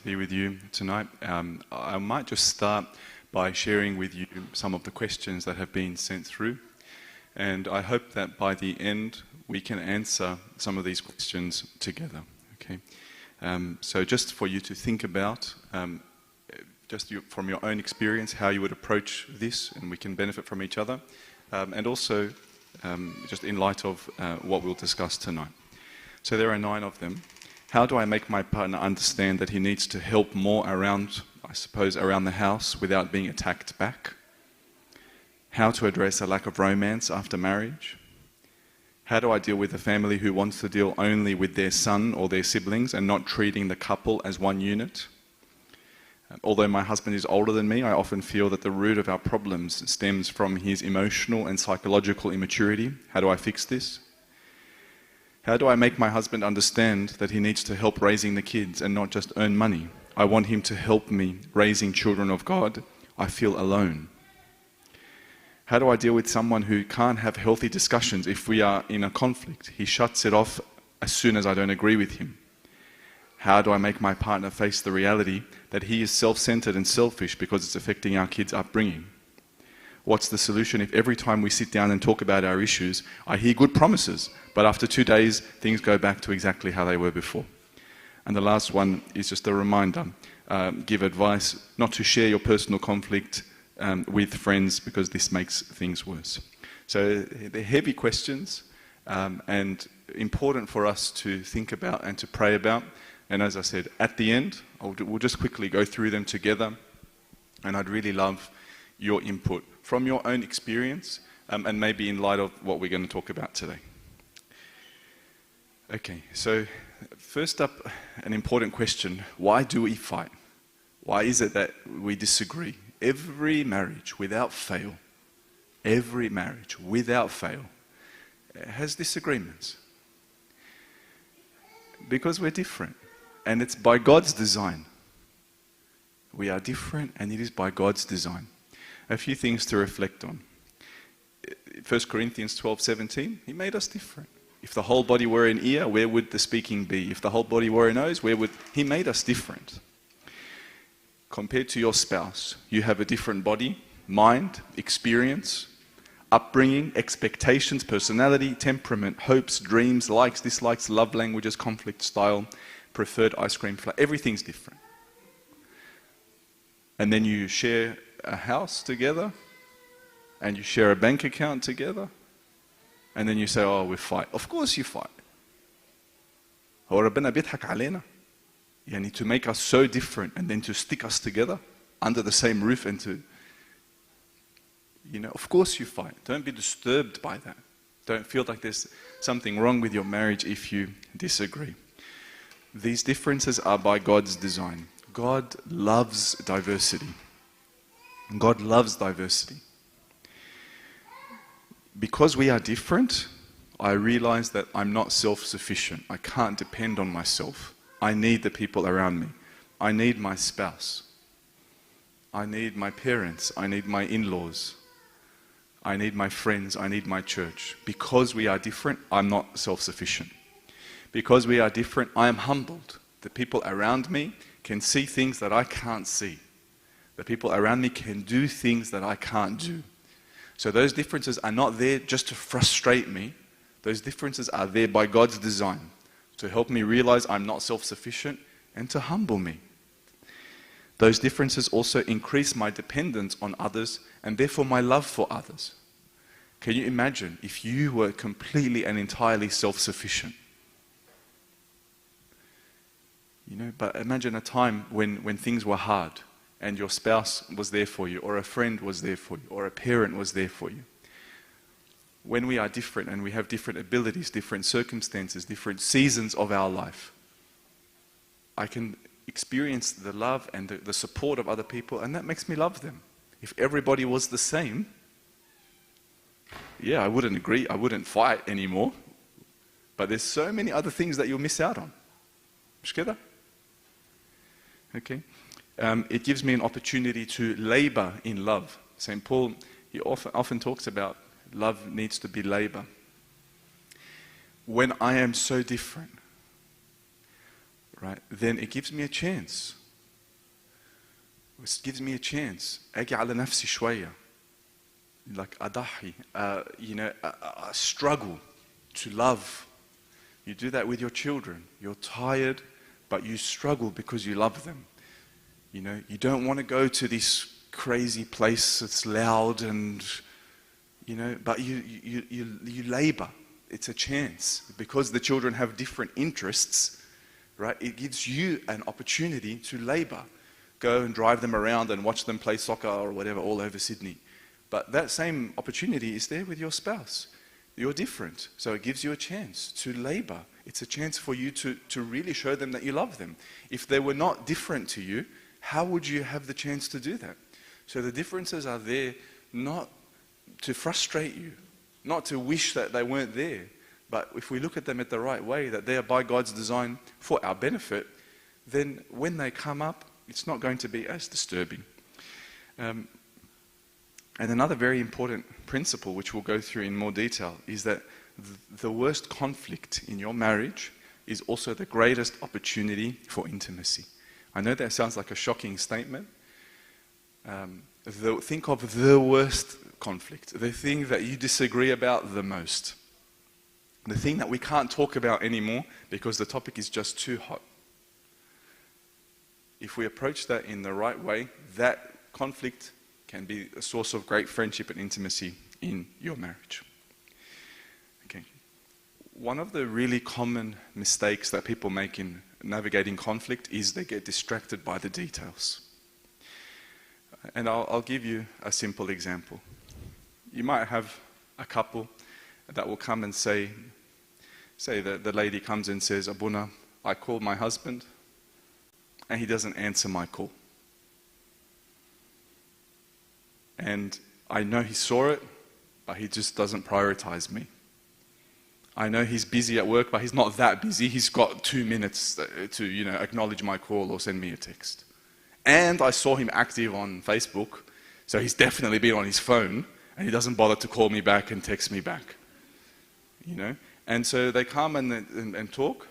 be with you tonight. I might just start by sharing with you some of the questions that have been sent through. And I hope that by the end, we can answer some of these questions together. Okay. So just for you to think about, from your own experience, how you would approach this, and we can benefit from each other. And also, just in light of what we'll discuss tonight. So there are 9 of them. How do I make my partner understand that he needs to help more around the house without being attacked back? How to address a lack of romance after marriage? How do I deal with a family who wants to deal only with their son or their siblings and not treating the couple as one unit? Although my husband is older than me, I often feel that the root of our problems stems from his emotional and psychological immaturity. How do I fix this? How do I make my husband understand that he needs to help raising the kids and not just earn money? I want him to help me raising children of God. I feel alone. How do I deal with someone who can't have healthy discussions if we are in a conflict? He shuts it off as soon as I don't agree with him. How do I make my partner face the reality that he is self-centered and selfish because it's affecting our kids' upbringing? What's the solution if every time we sit down and talk about our issues, I hear good promises, but after 2 days, things go back to exactly how they were before? And the last one is just a reminder. Give advice not to share your personal conflict with friends because this makes things worse. So they're heavy questions and important for us to think about and to pray about. And as I said, at the end, we'll just quickly go through them together. And I'd really love your input from your own experience and maybe in light of what we're going to talk about today. Okay, so first up, an important question. Why do we fight? Why is it that we disagree? Every marriage without fail has disagreements. Because we're different. And it's by God's design. We are different and it is by God's design. A few things to reflect on. 1 Corinthians 12:17, He made us different. If the whole body were an ear, where would the speaking be? If the whole body were a nose, He made us different. Compared to your spouse, you have a different body, mind, experience, upbringing, expectations, personality, temperament, hopes, dreams, likes, dislikes, love languages, conflict style, preferred ice cream flavor. Everything's different. And then you share a house together, and you share a bank account together, and then you say, oh, we fight. Of course you fight. هو ربنا بيضحك علينا. يعني to make us so different and then to stick us together under the same roof and to, of course you fight. Don't be disturbed by that. Don't feel like there's something wrong with your marriage if you disagree. These differences are by God's design. God loves diversity. God loves diversity. Because we are different, I realize that I'm not self-sufficient. I can't depend on myself. I need the people around me. I need my spouse. I need my parents. I need my in-laws. I need my friends. I need my church. Because we are different, I'm not self-sufficient. Because we are different, I am humbled. The people around me can see things that I can't see. The people around me can do things that I can't do. So those differences are not there just to frustrate me. Those differences are there by God's design to help me realize I'm not self-sufficient and to humble me. Those differences also increase my dependence on others and therefore my love for others. Can you imagine if you were completely and entirely self-sufficient? But imagine a time when things were hard and your spouse was there for you, or a friend was there for you, or a parent was there for you. When we are different and we have different abilities, different circumstances, different seasons of our life, I can experience the love and the support of other people, and that makes me love them. If everybody was the same, I wouldn't agree, I wouldn't fight anymore. But there's so many other things that you'll miss out on. مش كده? Okay. It gives me an opportunity to labor in love. St. Paul, he often talks about love needs to be labor. When I am so different, right, then it gives me a chance It gives me a chance. أجي على نفسي شوية. Like أضحي. I struggle to love. You do that with your children. You're tired, but you struggle because you love them. You don't want to go to this crazy place that's loud and, but you labor. It's a chance. Because the children have different interests, right? It gives you an opportunity to labor. Go and drive them around and watch them play soccer or whatever all over Sydney. But that same opportunity is there with your spouse. You're different, so it gives you a chance to labor. It's a chance for you to really show them that you love them. If they were not different to you, how would you have the chance to do that? So the differences are there not to frustrate you, not to wish that they weren't there, but if we look at them at the right way, that they are by God's design for our benefit, then when they come up, it's not going to be as disturbing. And another very important principle, which we'll go through in more detail, is that the worst conflict in your marriage is also the greatest opportunity for intimacy. I know that sounds like a shocking statement. Think of the worst conflict, the thing that you disagree about the most, the thing that we can't talk about anymore because the topic is just too hot. If we approach that in the right way, that conflict can be a source of great friendship and intimacy in your marriage. Okay. One of the really common mistakes that people make in navigating conflict is they get distracted by the details. And I'll give you a simple example. You might have a couple that will come and say that the lady comes and says, Abuna, I called my husband and he doesn't answer my call. And I know he saw it, but he just doesn't prioritize me. I know he's busy at work, but he's not that busy. He's got 2 minutes to acknowledge my call or send me a text. And I saw him active on Facebook, so he's definitely been on his phone, and he doesn't bother to call me back and text me back. And so they come and talk,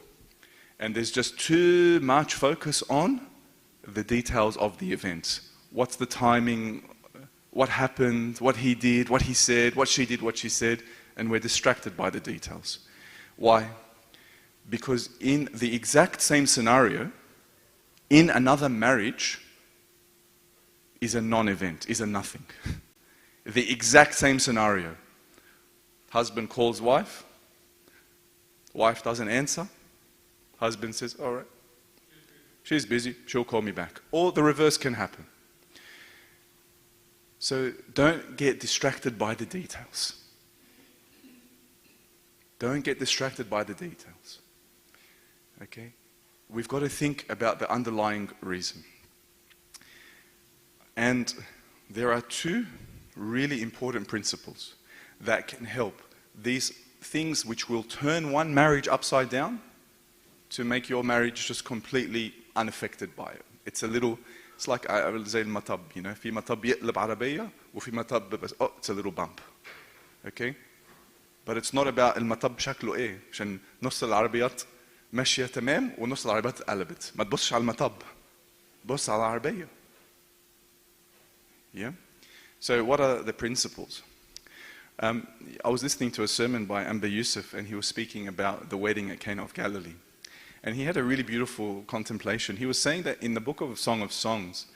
and there's just too much focus on the details of the event. What's the timing? What happened? What he did? What he said? What she did? What she said? And we're distracted by the details. Why? Because in the exact same scenario, in another marriage, is a non-event, is a nothing. The exact same scenario. Husband calls wife. Wife doesn't answer. Husband says, all right, she's busy, she'll call me back. Or the reverse can happen. So don't get distracted by the details. Don't get distracted by the details. Okay? We've got to think about the underlying reason. And there are two really important principles that can help these things which will turn one marriage upside down to make your marriage just completely unaffected by it. It's like زي المطب, في مطب يقلب عربية وفي مطب بس it's a little bump. Okay? But it's not about المطب شكله ايه عشان نص العربيات ماشية تمام ونص العربيات قلبت. ما تبصش على المطب. بص على العربية. Yeah? So what are the principles? I was listening to a sermon by Amber Yusuf, and he was speaking about the wedding at Cana of Galilee. And he had a really beautiful contemplation. He was saying that in the book of Song of Songs,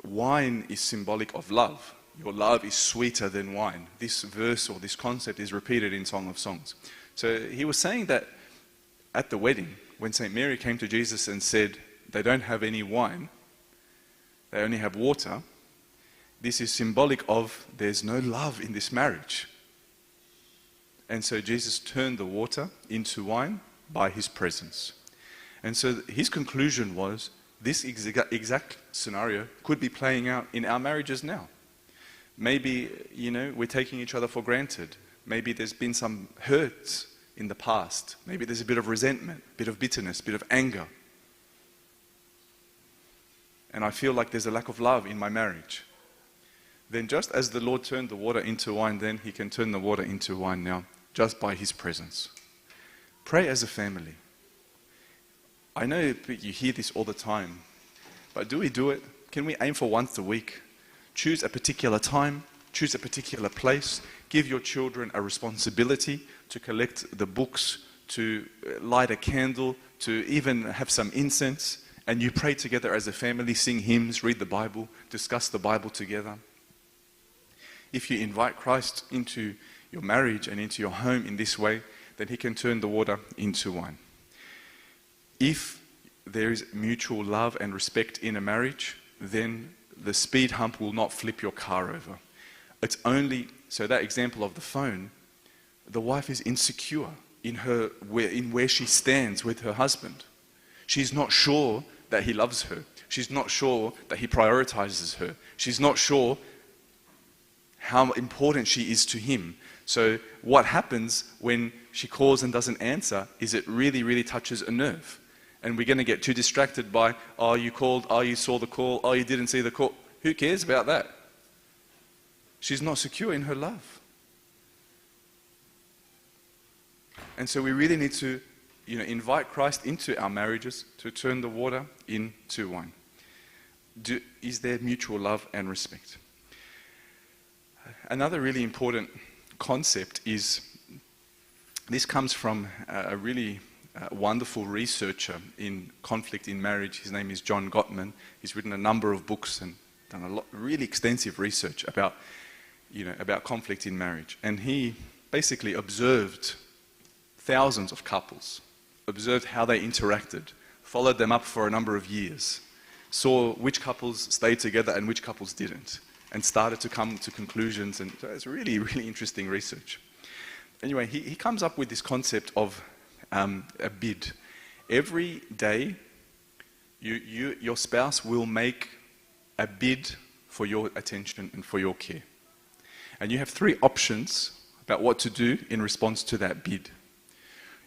wine is symbolic of love. Your love is sweeter than wine. This verse or this concept is repeated in Song of Songs. So he was saying that at the wedding, when St. Mary came to Jesus and said, they don't have any wine, they only have water, this is symbolic of there's no love in this marriage. And so Jesus turned the water into wine by his presence. And so his conclusion was this exact scenario could be playing out in our marriages now. Maybe, we're taking each other for granted. Maybe there's been some hurts in the past. Maybe there's a bit of resentment, a bit of bitterness, a bit of anger. And I feel like there's a lack of love in my marriage. Then just as the Lord turned the water into wine then, he can turn the water into wine now, just by his presence. Pray as a family. I know you hear this all the time, but do we do it? can we aim for once a week? Choose a particular time, choose a particular place, give your children a responsibility to collect the books, to light a candle, to even have some incense, and you pray together as a family, sing hymns, read the Bible, discuss the Bible together. If you invite Christ into your marriage and into your home in this way, then he can turn the water into wine. If there is mutual love and respect in a marriage, then the speed hump will not flip your car over. It's only, so that example of the phone, the wife is insecure in where she stands with her husband. She's not sure that he loves her. She's not sure that he prioritizes her. She's not sure how important she is to him. So what happens when she calls and doesn't answer is it really, really touches a nerve. And we're going to get too distracted by, oh, you called, oh, you saw the call, oh, you didn't see the call. Who cares about that? She's not secure in her love. And so we really need to, invite Christ into our marriages to turn the water into wine. Is there mutual love and respect? Another really important concept is, this comes from a really wonderful researcher in conflict in marriage. His name is John Gottman. He's written a number of books and done a lot, really extensive research about conflict in marriage. And he basically observed thousands of couples, observed how they interacted, followed them up for a number of years, saw which couples stayed together and which couples didn't, and started to come to conclusions. And so it's really, really interesting research. Anyway, he comes up with this concept of a bid. Every day, your spouse will make a bid for your attention and for your care. And you have three options about what to do in response to that bid.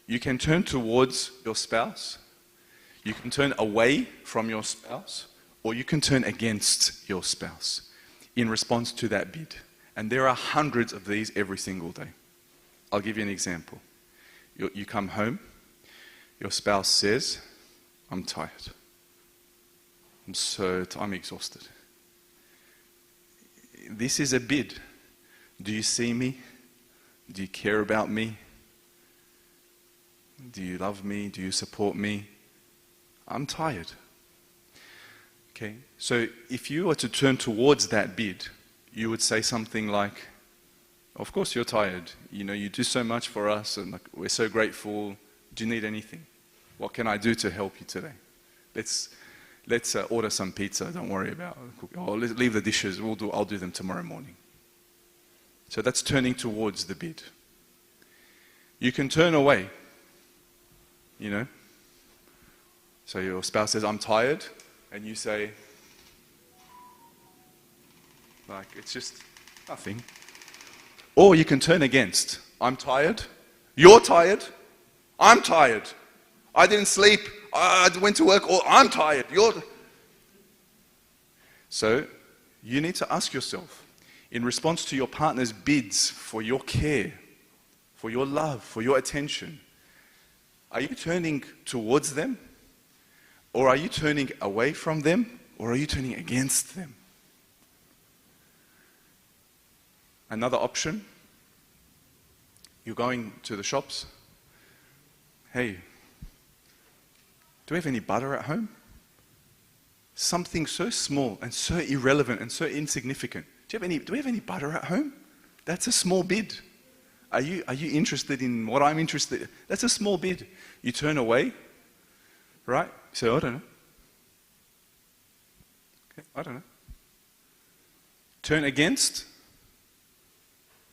You can turn towards your spouse, you can turn away from your spouse, or you can turn against your spouse in response to that bid. And there are hundreds of these every single day. I'll give you an example. You come home, your spouse says, I'm tired. I'm exhausted. This is a bid. Do you see me? Do you care about me? Do you love me? Do you support me? I'm tired. Okay, so if you were to turn towards that bid, you would say something like, of course you're tired. You do so much for us and we're so grateful. Do you need anything? What can I do to help you today? Let's order some pizza. Don't worry about cooking. Oh, let's leave the dishes. I'll do them tomorrow morning. So that's turning towards the bid. You can turn away. So your spouse says, I'm tired. And you say, it's just nothing. Or you can turn against. I'm tired. You're tired. I'm tired. I didn't sleep. I went to work. Or I'm tired. So you need to ask yourself, in response to your partner's bids for your care, for your love, for your attention, are you turning towards them? Or are you turning away from them? Or are you turning against them? Another option, you're going to the shops. Hey, do we have any butter at home? Something so small and so irrelevant and so insignificant. Do we have any butter at home? That's a small bid. Are you interested in what I'm interested in? That's a small bid. You turn away, right? You say, I don't know. Okay, I don't know. Turn against.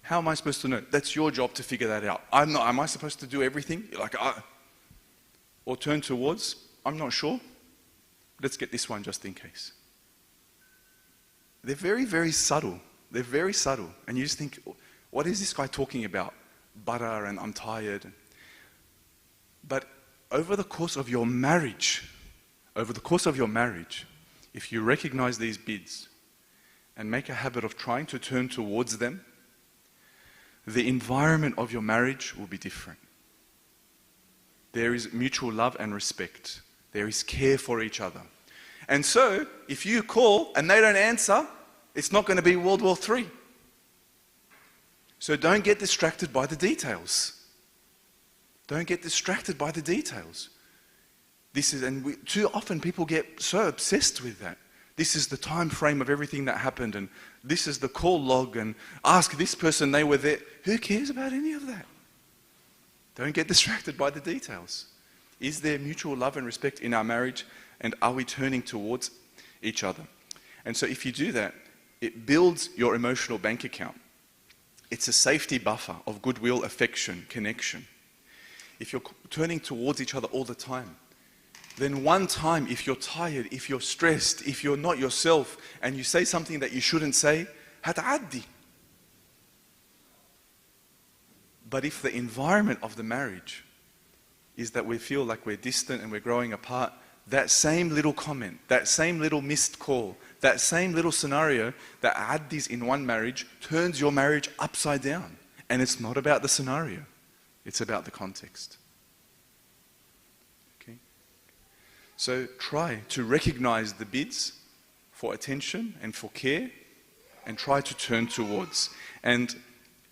How am I supposed to know? That's your job to figure that out. Am I supposed to do everything? Or turn towards, I'm not sure. Let's get this one just in case. They're very, very subtle. They're very subtle. And you just think, what is this guy talking about? Butter and I'm tired. But over the course of your marriage, if you recognize these bids and make a habit of trying to turn towards them, the environment of your marriage will be different. There is mutual love and respect. There is care for each other. And so, if you call and they don't answer, it's not going to be World War III. So don't get distracted by the details. Don't get distracted by the details. Too often people get so obsessed with that. This is the time frame of everything that happened, and this is the call log, and ask this person, they were there. Who cares about any of that? Don't get distracted by the details. Is there mutual love and respect in our marriage, and are we turning towards each other? And so if you do that, it builds your emotional bank account. It's a safety buffer of goodwill, affection, connection. If you're turning towards each other all the time, then one time, if you're tired, if you're stressed, if you're not yourself, and you say something that you shouldn't say, هتعدي. But if the environment of the marriage is that we feel like we're distant and we're growing apart, that same little comment, that same little missed call, that same little scenario that addis in one marriage turns your marriage upside down. And it's not about the scenario, it's about the context. So try to recognize the bids for attention and for care, and try to turn towards. And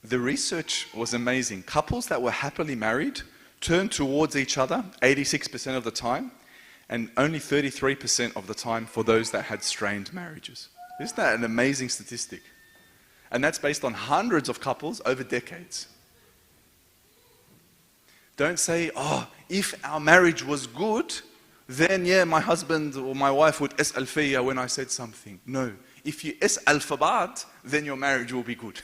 the research was amazing. Couples that were happily married turned towards each other 86% of the time, and only 33% of the time for those that had strained marriages. Isn't that an amazing statistic? And that's based on hundreds of couples over decades. Don't say, oh, if our marriage was good, then yeah, my husband or my wife would اسأل فيا when I said something. No. If you اسأل في بعض, then your marriage will be good.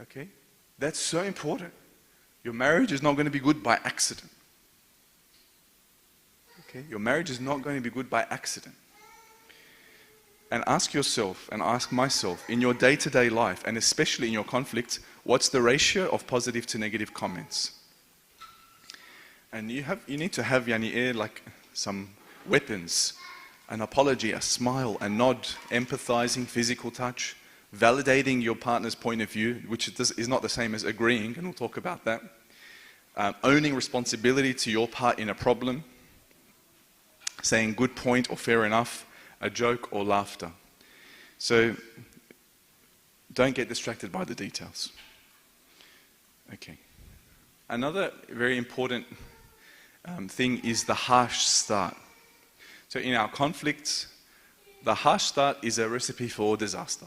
Okay? That's so important. Your marriage is not going to be good by accident. Okay? Your marriage is not going to be good by accident. And ask yourself, and ask myself, in your day-to-day life, and especially in your conflicts, what's the ratio of positive to negative comments? And you need to have like some weapons, an apology, a smile, a nod, empathizing, physical touch, validating your partner's point of view, which is not the same as agreeing, and we'll talk about that. Owning responsibility to your part in a problem, saying good point or fair enough, a joke or laughter. So don't get distracted by the details. Okay. Another very important thing is the harsh start. So in our conflicts, the harsh start is a recipe for disaster.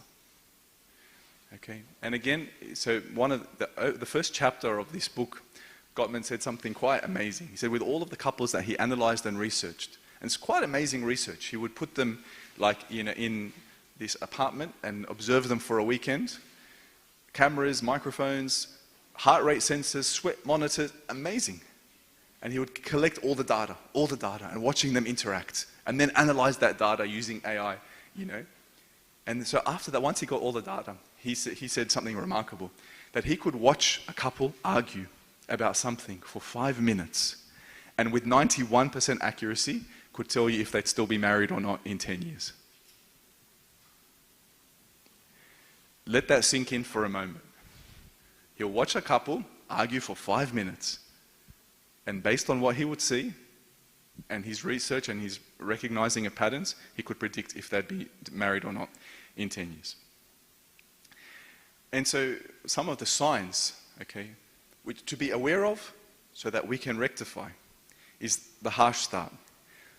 Okay, and again, so one of the first chapter of this book, Gottman said something quite amazing. He said with all of the couples that he analyzed and researched, and it's quite amazing research, he would put them like in this apartment and observe them for a weekend. Cameras, microphones, heart rate sensors, sweat monitors, amazing. And he would collect all the data, and watching them interact, and then analyze that data using AI, And so after that, once he got all the data, he said something remarkable, that he could watch a couple argue about something for 5 minutes, and with 91% accuracy, could tell you if they'd still be married or not in 10 years. Let that sink in for a moment. He'll watch a couple argue for 5 minutes, and based on what he would see, and his research and his recognizing of patterns, he could predict if they'd be married or not in 10 years. And so some of the signs, okay, which to be aware of so that we can rectify, is the harsh start.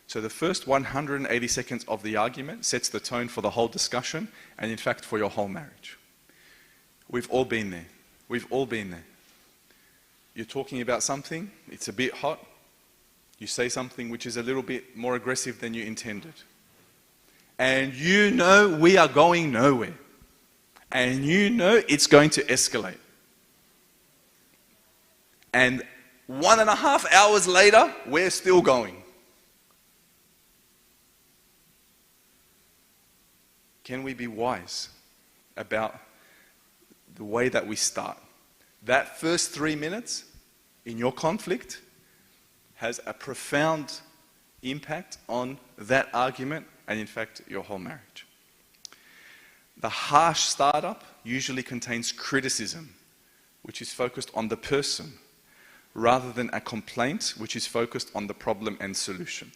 So the first 180 seconds of the argument sets the tone for the whole discussion, and in fact for your whole marriage. We've all been there. We've all been there. You're talking about something, it's a bit hot, you say something which is a little bit more aggressive than you intended. And you know we are going nowhere. And you know it's going to escalate. And 1.5 hours later, we're still going. Can we be wise about the way that we start? That first 3 minutes in your conflict has a profound impact on that argument and in fact your whole marriage. The harsh startup usually contains criticism, which is focused on the person rather than a complaint which is focused on the problem and solution.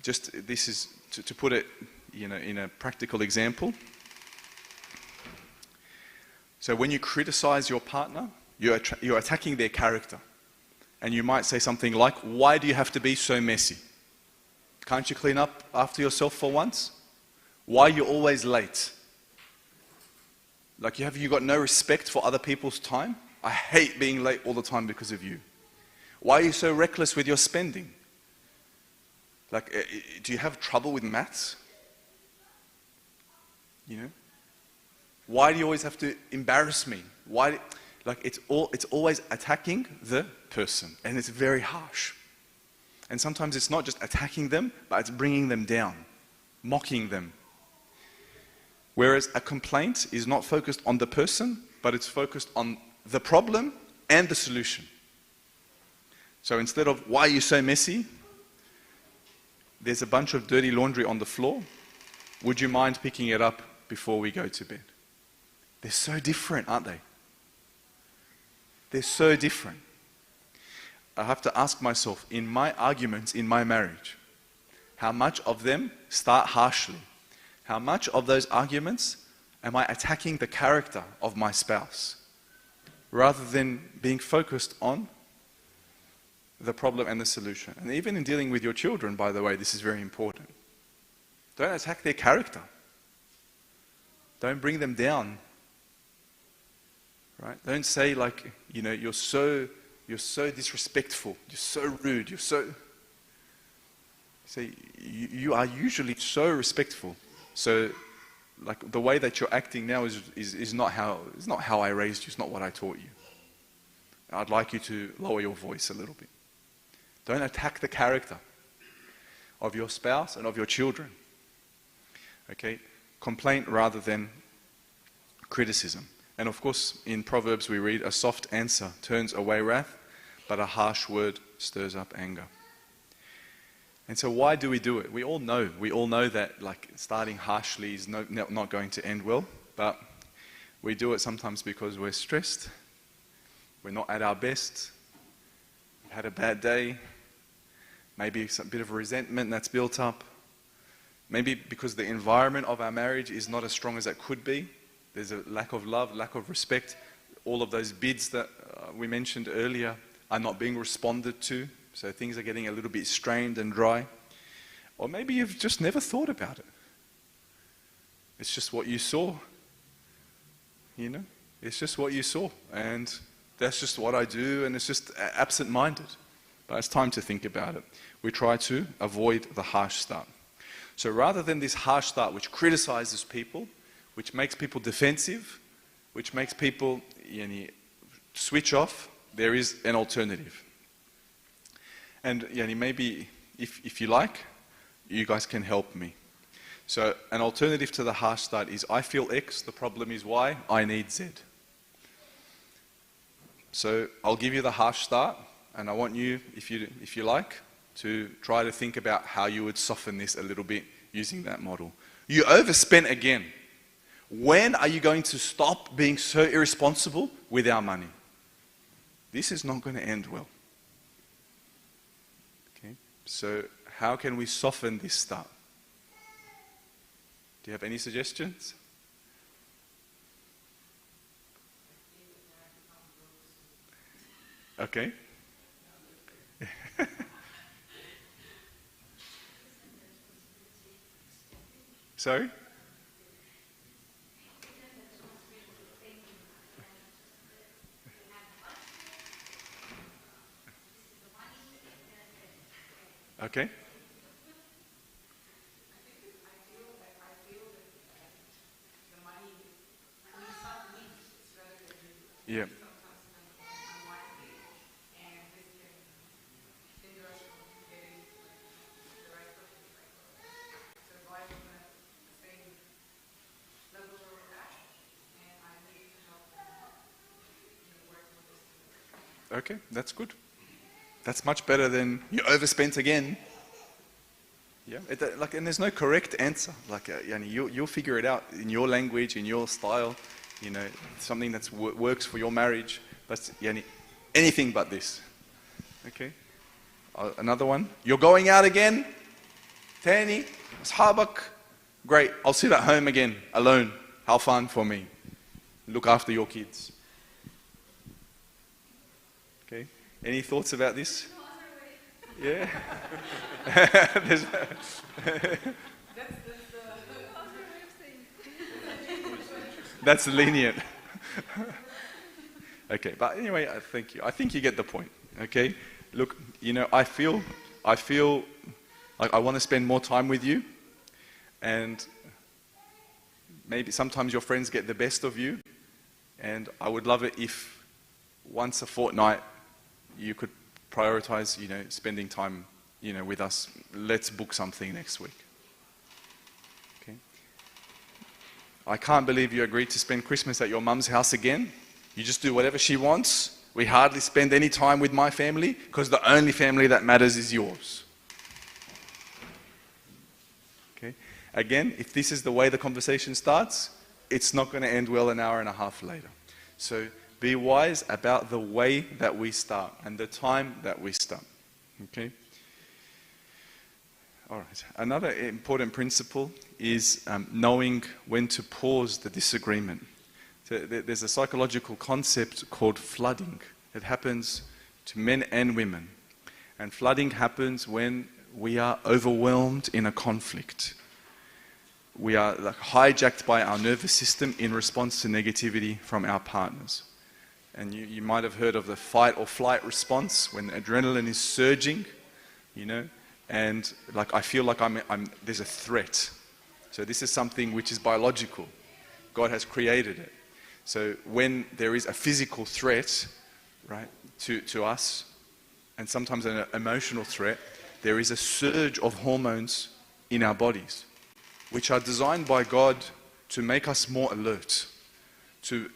Just this is to put it, in a practical example. So when you criticize your partner, you're attacking their character. And you might say something like, "Why do you have to be so messy? Can't you clean up after yourself for once? Why are you always late? Like, have you got no respect for other people's time? I hate being late all the time because of you. Why are you so reckless with your spending? Like, do you have trouble with maths? Why do you always have to embarrass me? Why?" Like, it's always attacking the person, and it's very harsh. And sometimes it's not just attacking them, but it's bringing them down, mocking them. Whereas a complaint is not focused on the person, but it's focused on the problem and the solution. So instead of, "Why are you so messy? There's a bunch of dirty laundry on the floor. Would you mind picking it up before we go to bed?" They're so different, aren't they? They're so different. I have to ask myself, in my arguments in my marriage, how much of them start harshly? How much of those arguments am I attacking the character of my spouse, rather than being focused on the problem and the solution? And even in dealing with your children, by the way, this is very important. Don't attack their character. Don't bring them down. Right? Don't say like, you're so disrespectful, you're so rude, you're so... Say, you are usually so respectful. So, like, the way that you're acting now is not how I raised you, it's not what I taught you. I'd like you to lower your voice a little bit. Don't attack the character of your spouse and of your children. Okay? Complaint rather than criticism. And of course, in Proverbs we read, "A soft answer turns away wrath, but a harsh word stirs up anger." And so why do we do it? We all know that like starting harshly is not going to end well, but we do it sometimes because we're stressed, we're not at our best, we've had a bad day, maybe a bit of resentment that's built up, maybe because the environment of our marriage is not as strong as it could be. There's a lack of love, lack of respect. All of those bids that we mentioned earlier are not being responded to, so things are getting a little bit strained and dry. Or maybe you've just never thought about it. It's just what you saw. It's just what you saw, and that's just what I do, and it's just absent-minded. But it's time to think about it. We try to avoid the harsh start. So rather than this harsh start which criticizes people, which makes people defensive, which makes people switch off, there is an alternative. And maybe, if you like, you guys can help me. So an alternative to the harsh start is, I feel X, the problem is Y, I need Z. So I'll give you the harsh start, and I want you, if you like, to try to think about how you would soften this a little bit using that model. You overspent again. When are you going to stop being so irresponsible with our money? This is not going to end well. Okay? So how can we soften this start? Do you have any suggestions? Okay. Sorry? Okay. Yeah. Okay, that's good. That's much better than you overspent again. Yeah, and there's no correct answer. Like, you'll figure it out in your language, in your style. Something that works for your marriage. But anything but this. Okay? Another one. You're going out again? Tani, ashabak. Great, I'll sit at home again, alone. How fun for me. Look after your kids. Okay? Any thoughts about this? Yeah? That's lenient. Okay, but anyway, thank you. I think you get the point. Okay? Look, I feel like I want to spend more time with you, and maybe sometimes your friends get the best of you, and I would love it if once a fortnight you could prioritize, spending time, with us. Let's book something next week. Okay? I can't believe you agreed to spend Christmas at your mum's house again. You just do whatever she wants. We hardly spend any time with my family because the only family that matters is yours. Okay? Again, if this is the way the conversation starts, it's not going to end well an hour and a half later. So be wise about the way that we start and the time that we start. Okay? All right. Another important principle is knowing when to pause the disagreement. So there's a psychological concept called flooding. It happens to men and women. And flooding happens when we are overwhelmed in a conflict. We are hijacked by our nervous system in response to negativity from our partners. And you might have heard of the fight or flight response when adrenaline is surging, and I feel like there's a threat. So this is something which is biological. God has created it. So when there is a physical threat, right, to us, and sometimes an emotional threat, there is a surge of hormones in our bodies, which are designed by God to make us more alert.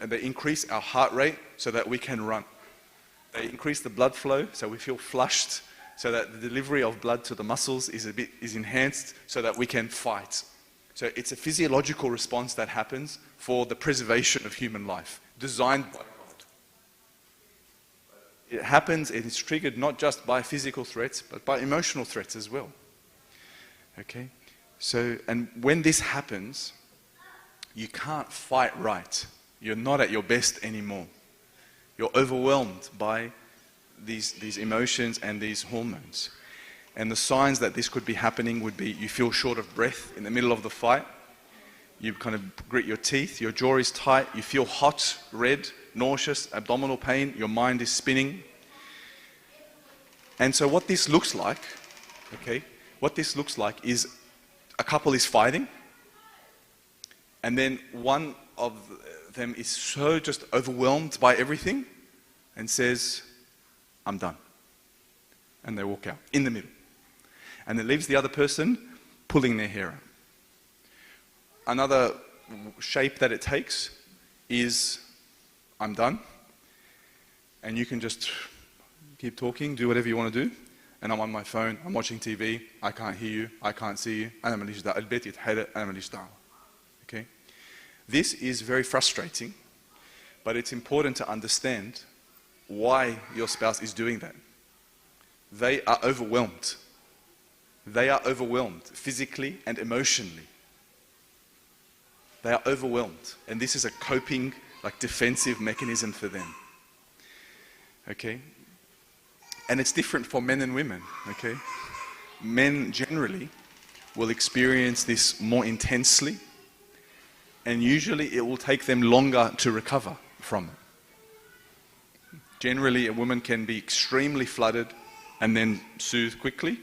They increase our heart rate so that we can run. They increase the blood flow so we feel flushed, so that the delivery of blood to the muscles is enhanced so that we can fight. So it's a physiological response that happens for the preservation of human life, designed by God. It happens, it is triggered not just by physical threats, but by emotional threats as well. Okay? So, and when this happens, you can't fight right. You're not at your best anymore. You're overwhelmed by these emotions and these hormones. And the signs that this could be happening would be you feel short of breath in the middle of the fight. You kind of grit your teeth, your jaw is tight, you feel hot, red, nauseous, abdominal pain, your mind is spinning. And so what this looks like, is a couple is fighting, and then one of them is so just overwhelmed by everything and says, I'm done. And they walk out in the middle. And it leaves the other person pulling their hair out. Another shape that it takes is, I'm done. And you can just keep talking, do whatever you want to do. And I'm on my phone, I'm watching TV, I can't hear you, I can't see you. أنا ماليش دعوة. البيت يتحرق, أنا ماليش دعوة. Okay? This is very frustrating, but it's important to understand why your spouse is doing that. They are overwhelmed. They are overwhelmed physically and emotionally. They are overwhelmed. And this is a coping, defensive mechanism for them. Okay? And it's different for men and women. Okay? Men generally will experience this more intensely, and usually it will take them longer to recover from it. Generally, a woman can be extremely flooded and then soothe quickly.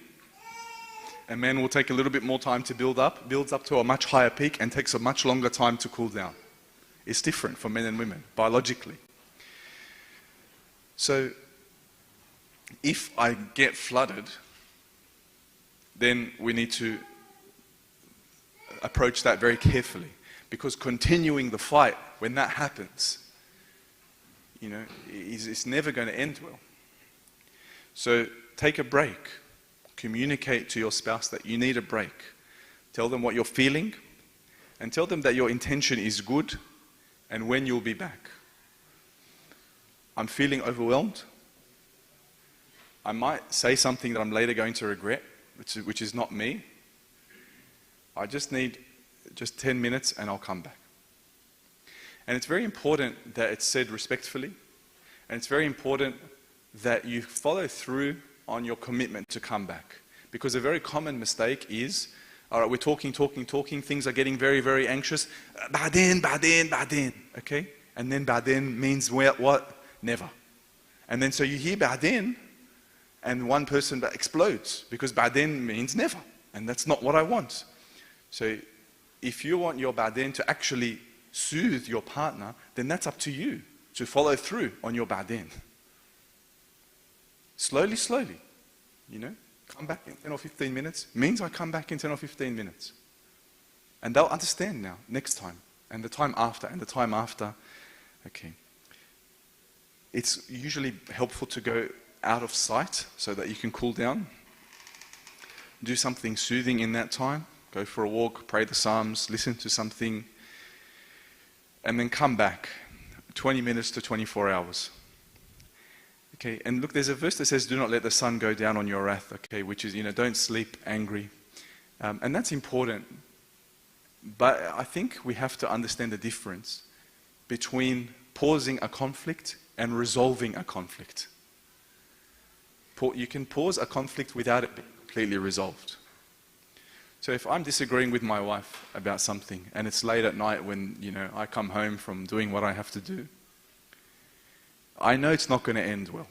A man will take a little bit more time to builds up to a much higher peak and takes a much longer time to cool down. It's different for men and women, biologically. So, if I get flooded, then we need to approach that very carefully. Because continuing the fight, when that happens, it's never going to end well. So take a break. Communicate to your spouse that you need a break. Tell them what you're feeling, and tell them that your intention is good and when you'll be back. I'm feeling overwhelmed. I might say something that I'm later going to regret, which is not me. I just need 10 minutes and I'll come back. And it's very important that it's said respectfully, and it's very important that you follow through on your commitment to come back. Because a very common mistake is, all right, we're talking, things are getting very, very anxious. Ba'din, okay? And then ba'din means what? Never. And then so you hear ba'din, and one person explodes, because ba'din means never. And that's not what I want. So if you want your ba'din to actually soothe your partner, then that's up to you to follow through on your ba'din. Slowly, you know, come back in 10 or 15 minutes means I come back in 10 or 15 minutes. And they'll understand now, next time, and the time after, and the time after. Okay. It's usually helpful to go out of sight so that you can cool down. Do something soothing in that time. Go for a walk, pray the Psalms, listen to something, and then come back. 20 minutes to 24 hours. Okay, and look, there's a verse that says, do not let the sun go down on your wrath, okay, which is, you know, don't sleep angry. And that's important. But I think we have to understand the difference between pausing a conflict and resolving a conflict. You can pause a conflict without it being completely resolved. So if I'm disagreeing with my wife about something, and it's late at night when, you know, I come home from doing what I have to do, I know it's not going to end well.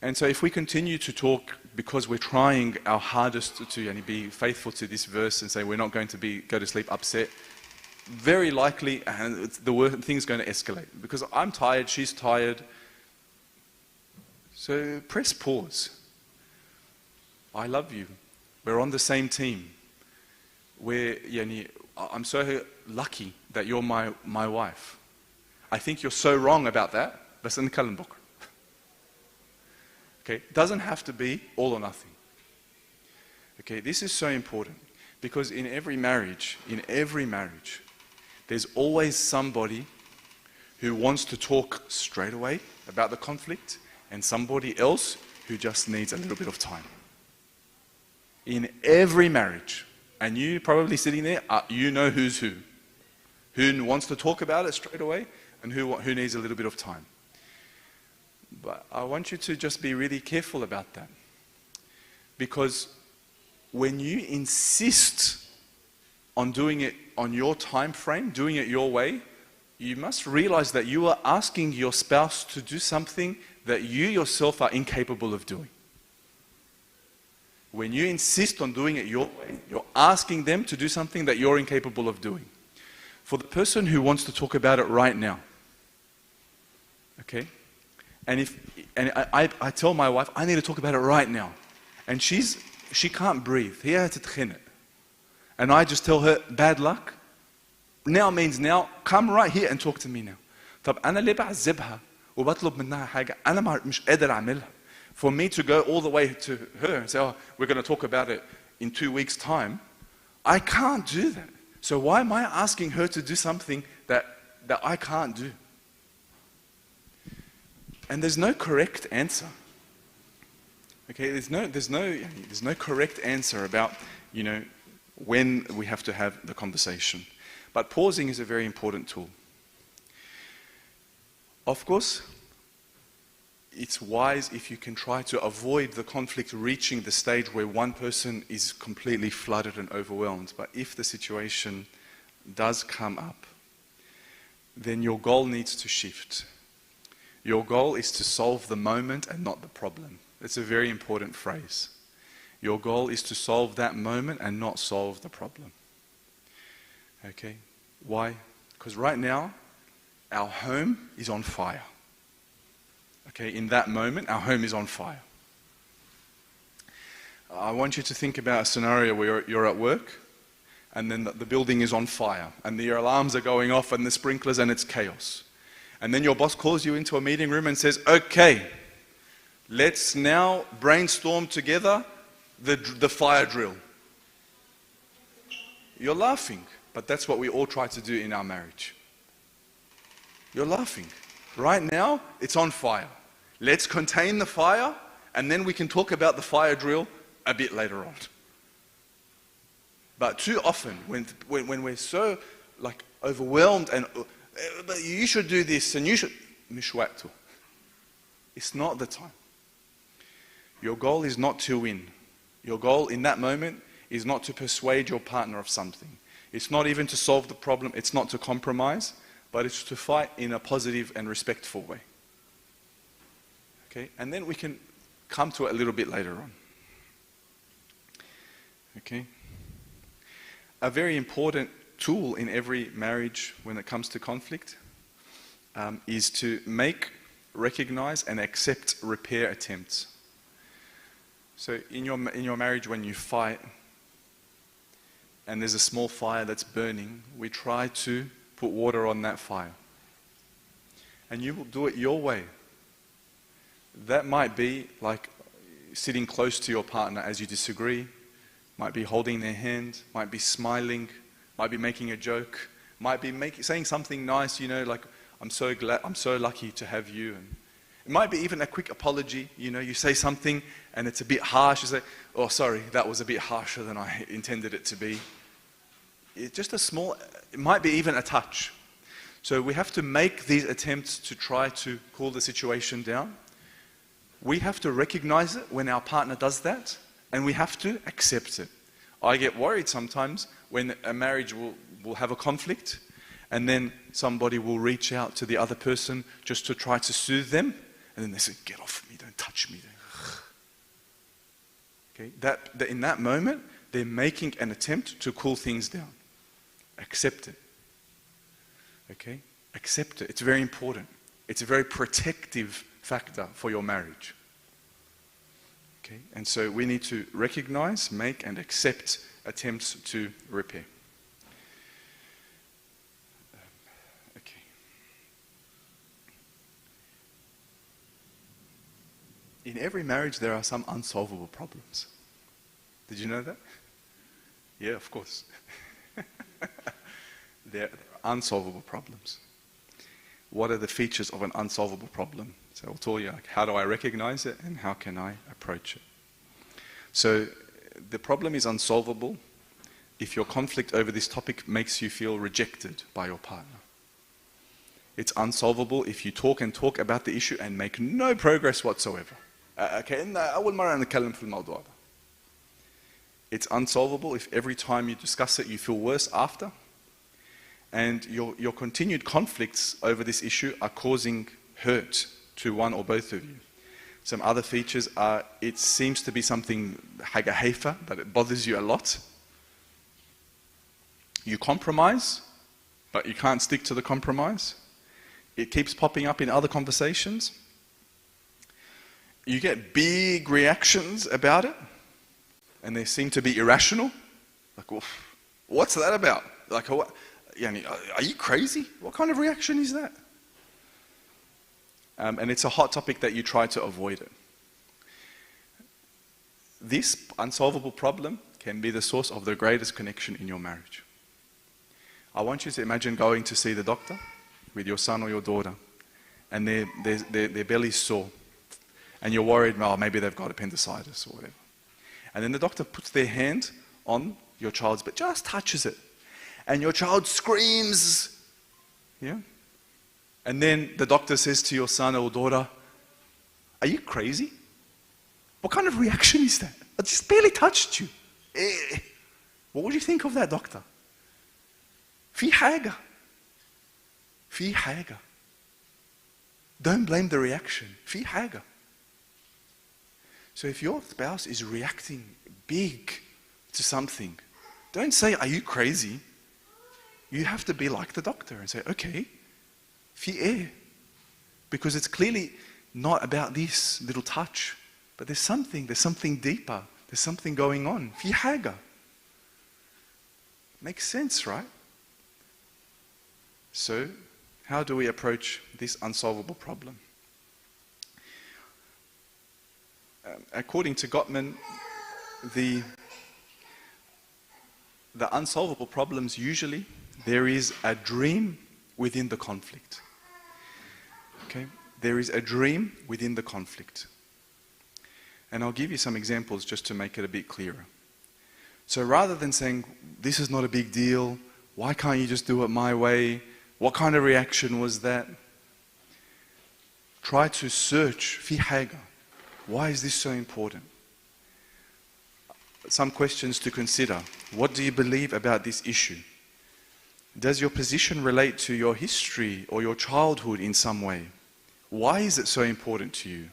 And so if we continue to talk because we're trying our hardest to be faithful to this verse and say we're not going to go to sleep upset, very likely the thing's going to escalate. Because I'm tired, she's tired. So press pause. I love you. We're on the same team. I'm so lucky that you're my wife. I think you're so wrong about that. Bas نتكلم بكرة. Okay, it doesn't have to be all or nothing. Okay, this is so important because in every marriage, there's always somebody who wants to talk straight away about the conflict and somebody else who just needs a little bit of time. In every marriage, and you probably sitting there, you know who's who wants to talk about it straight away and who needs a little bit of time. But I want you to just be really careful about that. Because when you insist on doing it on your time frame, doing it your way, you must realize that you are asking your spouse to do something that you yourself are incapable of doing. When you insist on doing it your way, you're asking them to do something that you're incapable of doing. For the person who wants to talk about it right now, okay? And I tell my wife, I need to talk about it right now. And she can't breathe. And I just tell her, bad luck. Now means now, come right here and talk to me now. طب أنا ليه بعذبها وبطلب منها حاجة أنا مش قادر أعملها. For me to go all the way to her and say, oh, we're going to talk about it in 2 weeks' time, I can't do that. So why am I asking her to do something that I can't do? And there's no correct answer. Okay, there's no correct answer about, when we have to have the conversation. But pausing is a very important tool. Of course, it's wise if you can try to avoid the conflict reaching the stage where one person is completely flooded and overwhelmed. But if the situation does come up, then your goal needs to shift. Your goal is to solve the moment and not the problem. It's a very important phrase. Your goal is to solve that moment and not solve the problem. Okay? Why? Because right now, our home is on fire. Okay, in that moment, our home is on fire. I want you to think about a scenario where you're at work and then the building is on fire and the alarms are going off and the sprinklers and it's chaos. And then your boss calls you into a meeting room and says, okay, let's now brainstorm together the fire drill. You're laughing, but that's what we all try to do in our marriage. You're laughing. Right now, it's on fire. Let's contain the fire, and then we can talk about the fire drill a bit later on. But too often, when we're so like overwhelmed and but you should do this and you should, mishwaktu. It's not the time. Your goal is not to win. Your goal in that moment is not to persuade your partner of something. It's not even to solve the problem. It's not to compromise, but it's to fight in a positive and respectful way. Okay, and then we can come to it a little bit later on. Okay. A very important tool in every marriage when it comes to conflict is to make, recognize, and accept repair attempts. So in your marriage, when you fight and there's a small fire that's burning, we try to put water on that fire. And you will do it your way. That might be like sitting close to your partner as you disagree, might be holding their hand, might be smiling, might be making a joke, might be saying something nice, you know, like, I'm so lucky to have you. And it might be even a quick apology, you know, you say something and it's a bit harsh, you say, oh sorry, that was a bit harsher than I intended it to be. It's just a small, it might be even a touch. So we have to make these attempts to try to cool the situation down. We have to recognize it when our partner does that, and we have to accept it. I get worried sometimes when a marriage will have a conflict, and then somebody will reach out to the other person just to try to soothe them, and then they say, get off me, don't touch me. Okay? That in that moment, they're making an attempt to cool things down. Accept it. Okay? Accept it. It's very important. It's a very protective factor for your marriage. Okay? And so we need to recognize, make, and accept attempts to repair. Okay. In every marriage, there are some unsolvable problems. Did you know that? Yeah, of course. There are unsolvable problems. What are the features of an unsolvable problem? So I'll tell you, like, how do I recognize it and how can I approach it? So the problem is unsolvable if your conflict over this topic makes you feel rejected by your partner. It's unsolvable if you talk and talk about the issue and make no progress whatsoever. It's unsolvable if every time you discuss it you feel worse after, and your continued conflicts over this issue are causing hurt to one or both of you. Some other features are, it seems to be something haga heifa, but it bothers you a lot. You compromise, but you can't stick to the compromise. It keeps popping up in other conversations. You get big reactions about it, and they seem to be irrational. Like, well, what's that about? Like, are you crazy? What kind of reaction is that? And it's a hot topic that you try to avoid it. This unsolvable problem can be the source of the greatest connection in your marriage. I want you to imagine going to see the doctor with your son or your daughter, and their belly's sore, and you're worried, oh, maybe they've got appendicitis or whatever. And then the doctor puts their hand on your child's, but just touches it, and your child screams, yeah? And then the doctor says to your son or daughter, are you crazy? What kind of reaction is that? I just barely touched you. What would you think of that, doctor? في حاجة. في حاجة. Don't blame the reaction. في حاجة. So if your spouse is reacting big to something, don't say, are you crazy? You have to be like the doctor and say, okay, في إيه? Because it's clearly not about this little touch, but there's something deeper, there's something going on. في حاجة. Makes sense, right? So, how do we approach this unsolvable problem? According to Gottman, the unsolvable problems, usually there is a dream within the conflict. Okay? there is a dream within the conflict. And I'll give you some examples just to make it a bit clearer. So rather than saying, this is not a big deal, why can't you just do it my way? What kind of reaction was that? Try to search, fi haga. Why is this so important? Some questions to consider. What do you believe about this issue? Does your position relate to your history or your childhood in some way? Why is it so important to you?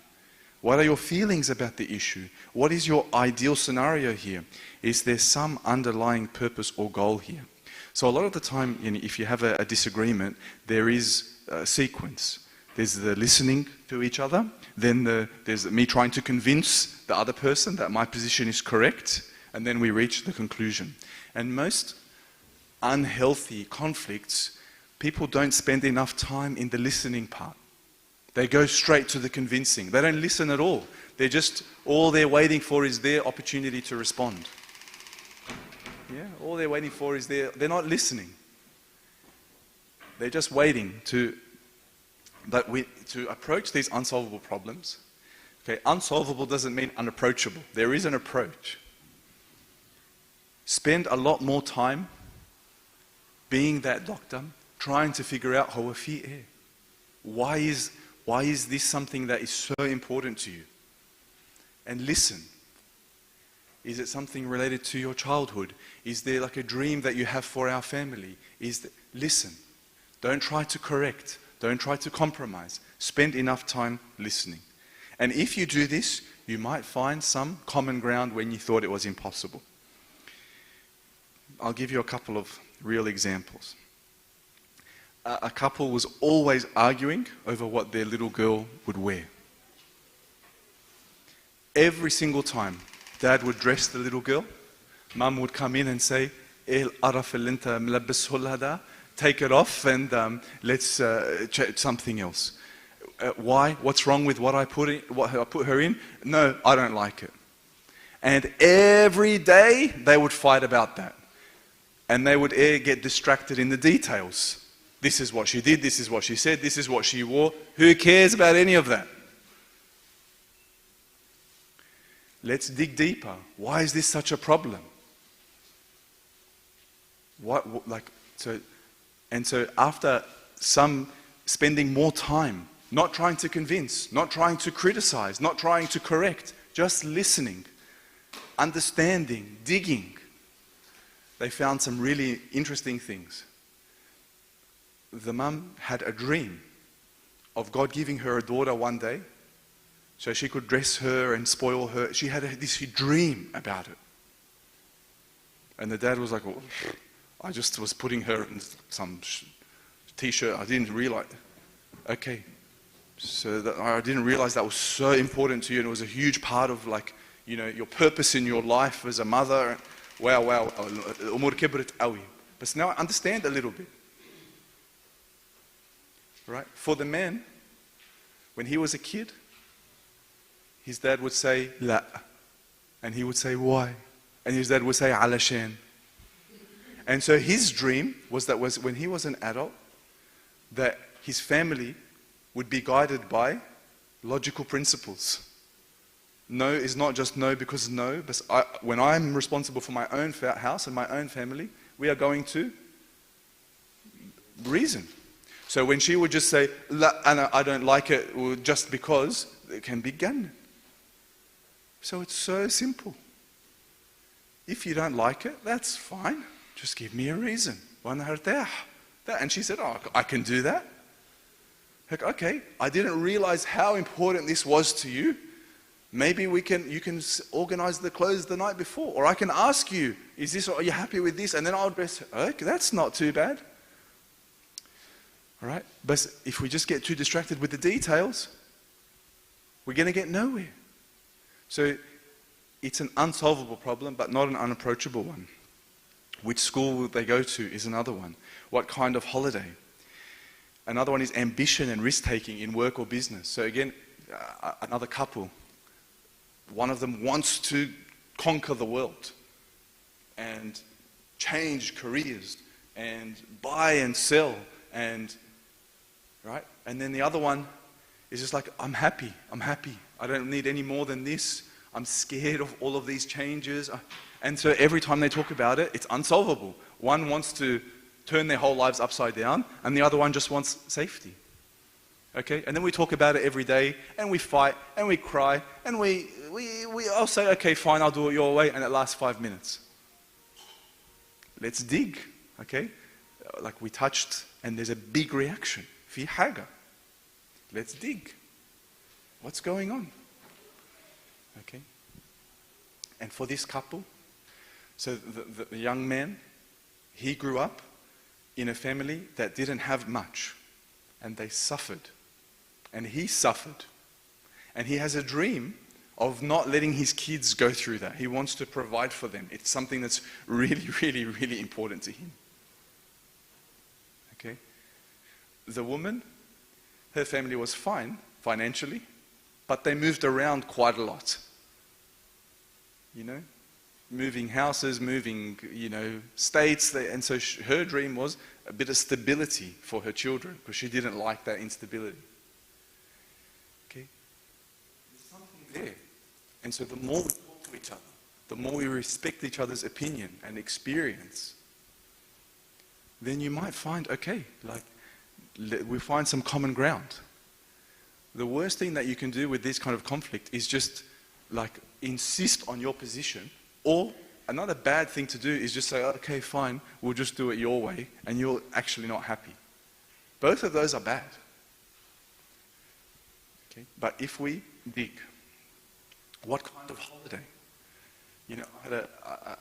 What are your feelings about the issue? What is your ideal scenario here? Is there some underlying purpose or goal here? So a lot of the time, if you have a disagreement, there is a sequence. There's the listening to each other, then there's me trying to convince the other person that my position is correct, and then we reach the conclusion. And most unhealthy conflicts, people don't spend enough time in the listening part. They go straight to the convincing. They don't listen at all. All they're waiting for is their opportunity to respond. Yeah, all they're waiting for is they're not listening. They're just waiting to approach these unsolvable problems. Okay, unsolvable doesn't mean unapproachable. There is an approach. Spend a lot more time being that doctor, trying to figure out how why is this something that is so important to you? And listen. Is it something related to your childhood? Is there like a dream that you have for our family? Listen. Don't try to correct. Don't try to compromise. Spend enough time listening. And if you do this, you might find some common ground when you thought it was impossible. I'll give you a couple of real examples. A couple was always arguing over what their little girl would wear. Every single time, Dad would dress the little girl. Mum would come in and say, take it off and let's check something else. Why? What's wrong with what I put her in? No, I don't like it. And every day they would fight about that. And they would get distracted in the details. This is what she did, this is what she said, this is what she wore. Who cares about any of that? Let's dig deeper. Why is this such a problem? So after some spending more time, not trying to convince, not trying to criticize, not trying to correct, just listening, understanding, digging, they found some really interesting things. The mum had a dream of God giving her a daughter one day so she could dress her and spoil her. She had this dream about it. And the dad was like, well, I just was putting her in some t-shirt. I didn't realize. Okay. So I didn't realize that was so important to you, and it was a huge part of your purpose in your life as a mother. Wow. But now I understand a little bit. Right? For the man, when he was a kid, his dad would say, La. And he would say, why? And his dad would say, Alashan. And so his dream was that when he was an adult, that his family would be guided by logical principles. No is not just no because no, but when I'm responsible for my own house and my own family, we are going to reason. So when she would just say, La, Anna, I don't like it, or just because, it can be gan. So it's so simple. If you don't like it, that's fine. Just give me a reason. And she said, oh, I can do that. Like, okay, I didn't realize how important this was to you. Maybe you can organize the clothes the night before. Or I can ask you, are you happy with this? And then I'll dress. Okay, that's not too bad. All right? But if we just get too distracted with the details, we're going to get nowhere. So it's an unsolvable problem, but not an unapproachable one. Which school will they go to is another one. What kind of holiday? Another one is ambition and risk-taking in work or business. So again, another couple. One of them wants to conquer the world and change careers and buy and sell and right. And then the other one It's just like, I'm happy. I don't need any more than this. I'm scared of all of these changes. And so every time they talk about it, it's unsolvable. One wants to turn their whole lives upside down, and the other one just wants safety. Okay? And then we talk about it every day, and we fight, and we cry, and I'll say, okay, fine, I'll do it your way, and it lasts 5 minutes. Let's dig, okay? Like we touched, and there's a big reaction. Fi haga. Let's dig. What's going on? Okay? And for this couple, so the young man, he grew up in a family that didn't have much, and they suffered. And he suffered. And he has a dream of not letting his kids go through that. He wants to provide for them. It's something that's really, really, really important to him. Okay? The woman, her family was fine financially, but they moved around quite a lot. You know? Moving houses, moving, states. And so her dream was a bit of stability for her children, because she didn't like that instability. Okay? There's something there. And so the more we talk to each other, the more we respect each other's opinion and experience, then you might find, okay, we find some common ground. The worst thing that you can do with this kind of conflict is just insist on your position, or another bad thing to do is just say, okay, fine, we'll just do it your way, and you're actually not happy. Both of those are bad. Okay? But if we dig, what kind of holiday? I had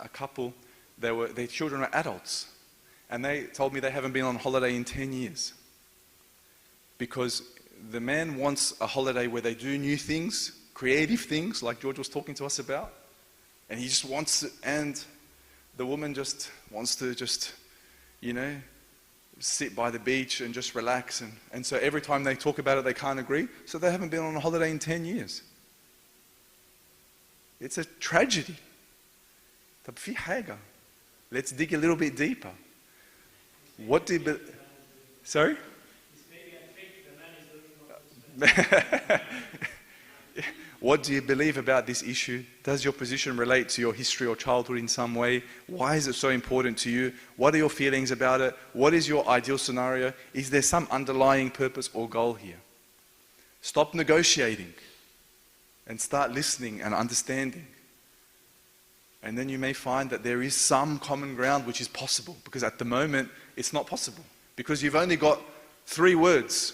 a couple, their children are adults, and they told me they haven't been on holiday in 10 years. Because the man wants a holiday where they do new things, creative things, like George was talking to us about, and he just wants it, and the woman just wants to sit by the beach and just relax, and so every time they talk about it, they can't agree, so they haven't been on a holiday in 10 years. It's a tragedy. Let's dig a little bit deeper. What do you Sorry? What do you believe about this issue? Does your position relate to your history or childhood in some way? Why is it so important to you? What are your feelings about it? What is your ideal scenario? Is there some underlying purpose or goal here? Stop negotiating and start listening and understanding. And then you may find that there is some common ground which is possible, because at the moment it's not possible, because you've only got 3 words.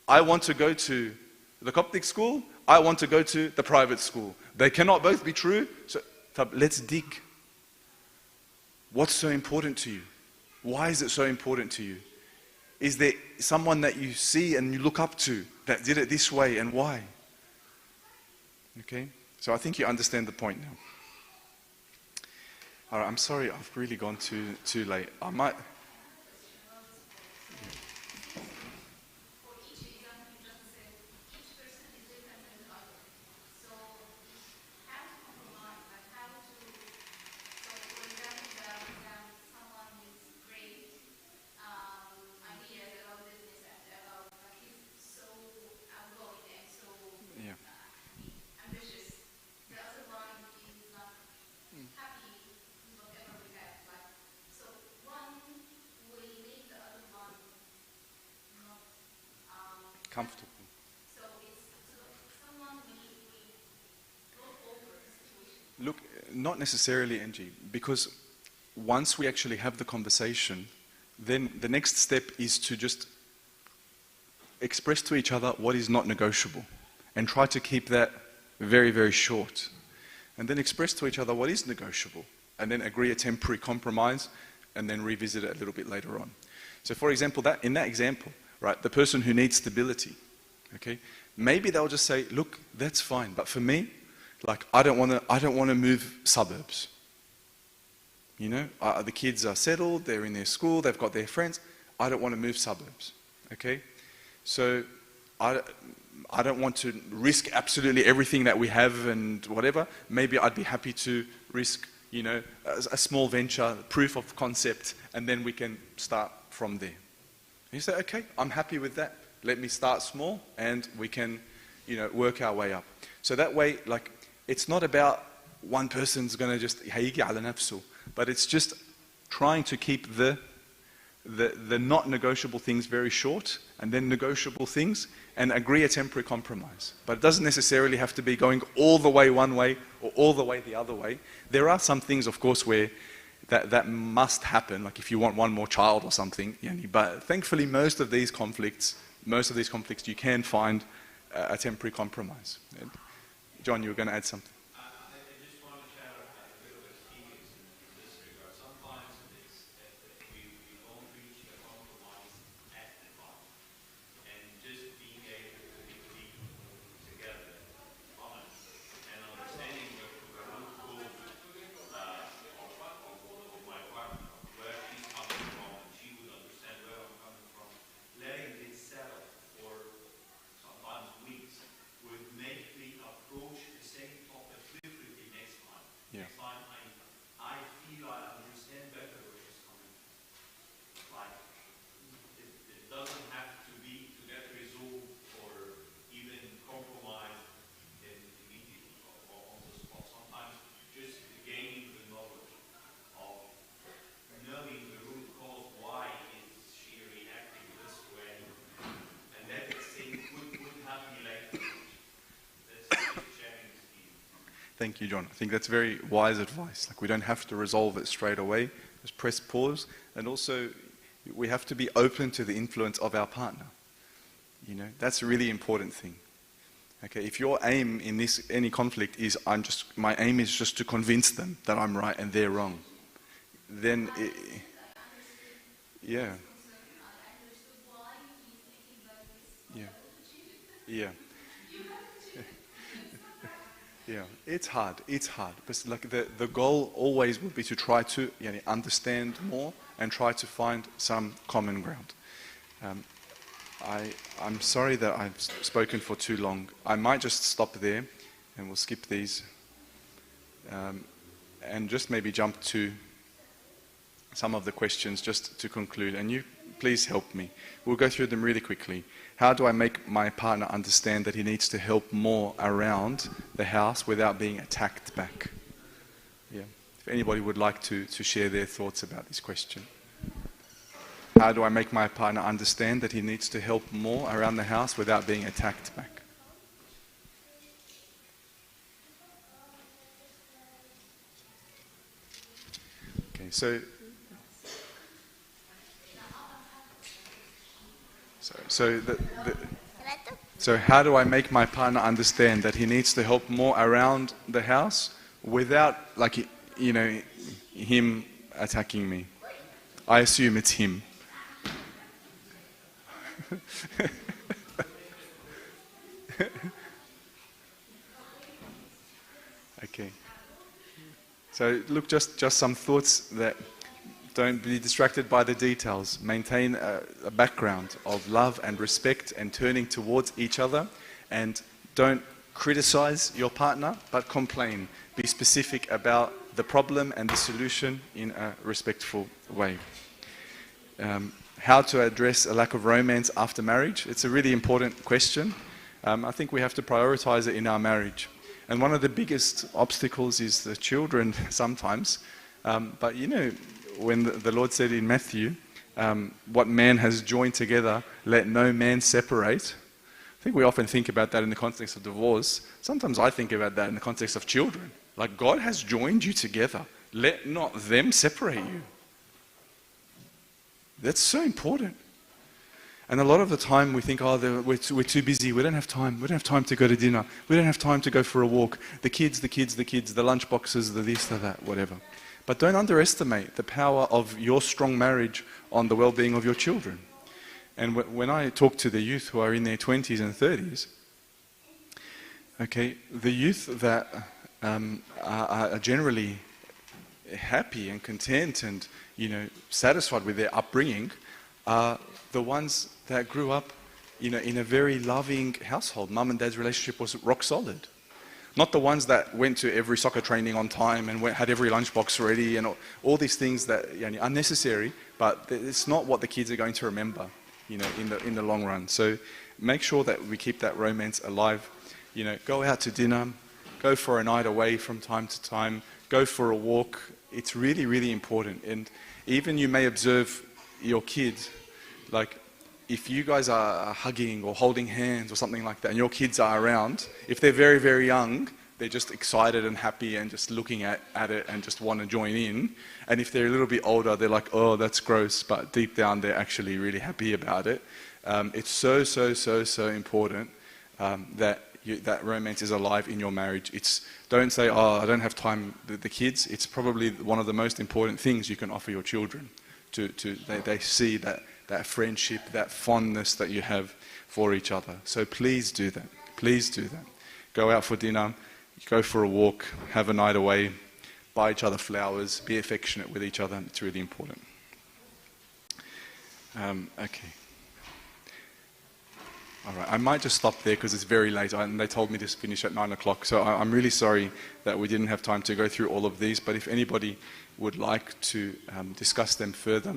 I want to go to the Coptic school, I want to go to the private school. They cannot both be true, so let's dig. What's so important to you? Why is it so important to you? Is there someone that you see and you look up to that did it this way, and why? Okay? So I think you understand the point now. All right, I'm sorry, I've really gone too late. I might... comfortable. Look, not necessarily, Angie, because once we actually have the conversation, then the next step is to just express to each other what is not negotiable, and try to keep that very, very short. And then express to each other what is negotiable, and then agree a temporary compromise, and then revisit it a little bit later on. So for example, in that example, right, the person who needs stability, okay, maybe they'll just say, look, that's fine, but for me, I don't want to move suburbs. The kids are settled, they're in their school, they've got their friends. I don't want to move suburbs, okay? So I don't want to risk absolutely everything that we have and whatever. Maybe I'd be happy to risk, a small venture, proof of concept, and then we can start from there. And you say, okay, I'm happy with that. let me start small and we can, work our way up. So that way, like, it's not about one person's going to just هيجي على نفسه, but it's just trying to keep the not negotiable things very short, and then negotiable things, and agree a temporary compromise. But it doesn't necessarily have to be going all the way one way or all the way the other way. There are some things, of course, where that must happen, like if you want one more child or something. But thankfully, most of these conflicts, you can find a temporary compromise. John, you were going to add something. Thank you, John. I think that's very wise advice. Like, we don't have to resolve it straight away. Just press pause. And also, we have to be open to the influence of our partner. That's a really important thing. Okay, if your aim in any conflict is, my aim is just to convince them that I'm right and they're wrong, then yeah. Yeah, it's hard. But like the goal always would be to try to understand more and try to find some common ground. I'm sorry that I've spoken for too long. I might just stop there and we'll skip these and just maybe jump to some of the questions just to conclude. And you please help me. We'll go through them really quickly. How do I make my partner understand that he needs to help more around the house without being attacked back? Yeah. If anybody would like to share their thoughts about this question. How do I make my partner understand that he needs to help more around the house without being attacked back? Okay, So how do I make my partner understand that he needs to help more around the house without, like, him attacking me? I assume it's him. Okay. So look, just some thoughts that don't be distracted by the details. Maintain a background of love and respect and turning towards each other, and don't criticize your partner, but complain. Be specific about the problem and the solution in a respectful way. How to address a lack of romance after marriage? It's a really important question. I think we have to prioritize it in our marriage. And one of the biggest obstacles is the children sometimes. But when the Lord said in Matthew, what man has joined together, let no man separate. I think we often think about that in the context of divorce. Sometimes I think about that in the context of children. Like, God has joined you together. Let not them separate you. That's so important. And a lot of the time we think, we're too busy. We don't have time. We don't have time to go to dinner. We don't have time to go for a walk. The kids, the lunch boxes, the this, the that, whatever. But don't underestimate the power of your strong marriage on the well-being of your children. And when I talk to the youth who are in their 20s and 30s, okay, the youth that are generally happy and content and satisfied with their upbringing are the ones that grew up in a very loving household. Mum and dad's relationship was rock solid. Not the ones that went to every soccer training on time and had every lunchbox ready and all these things that are unnecessary, but it's not what the kids are going to remember. in the long run. So make sure that we keep that romance alive. Go out to dinner, go for a night away from time to time, go for a walk. It's really, really important. And even you may observe your kids, like if you guys are hugging or holding hands or something like that, and your kids are around, if they're very, very young, they're just excited and happy and just looking at it and just want to join in. And if they're a little bit older, they're like, oh, that's gross, but deep down they're actually really happy about it. It's so, so, so, so important that romance is alive in your marriage. Don't say, oh, I don't have time with the kids. It's probably one of the most important things you can offer your children. They see that friendship, that fondness that you have for each other. So please do that. Please do that. Go out for dinner, go for a walk, have a night away, buy each other flowers, be affectionate with each other. It's really important. Okay. All right, I might just stop there because it's very late and they told me to finish at 9 o'clock. So I'm really sorry that we didn't have time to go through all of these, but if anybody would like to discuss them further,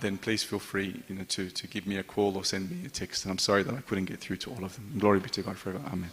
then please feel free to give me a call or send me a text. And I'm sorry that I couldn't get through to all of them. Glory be to God forever. Amen.